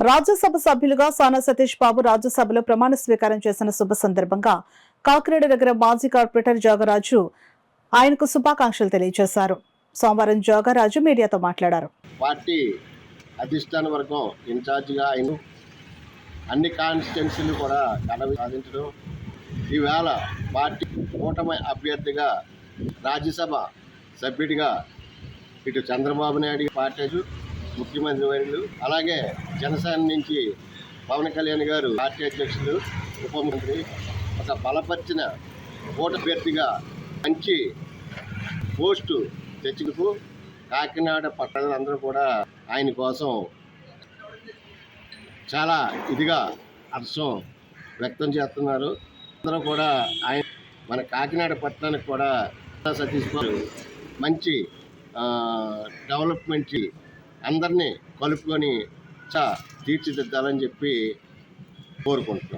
రాజ్యసభ సభ్యులుగా సానా సతీష్ బాబు రాజ్యసభలో ప్రమాణ స్వీకారం చేసిన శుభ సందర్భంగా కాకినాడ నగర మాజీ కార్పొరేటర్ జోగరాజు ఆయనకు శుభాకాంక్షలు తెలియజేశారు. సోమవారం జోగరాజు మీడియాతో మాట్లాడారు. పార్టీ అధిష్టాన వర్గం ఇన్ఛార్జిగా ఆయన అన్ని కాన్స్టిట్యున్సీలు కూడా సాధించడం, ఈవేళ పార్టీ కూటమి అభ్యర్థిగా రాజ్యసభ సభ్యుడిగా ఇటు చంద్రబాబు నాయుడు పార్టీ ముఖ్యమంత్రి వర్యులు, అలాగే జనసేన నుంచి పవన్ కళ్యాణ్ గారు పార్టీ అధ్యక్షులు, ఉప ముఖ్యమంత్రి ఒక బలపరిచిన కూటమి అభ్యర్థిగా మంచి పోస్టు తెచ్చుకు కాకినాడ పట్టణాలందరూ కూడా ఆయన కోసం చాలా ఇదిగా హర్షం వ్యక్తం చేస్తున్నారు. అందరూ కూడా ఆయన మన కాకినాడ పట్టణానికి కూడా సతీష్ బాబు మంచి డెవలప్మెంట్ అందరినీ కలుపుకొని తీర్చిదిద్దాలని చెప్పి కోరుకుంటున్నాం.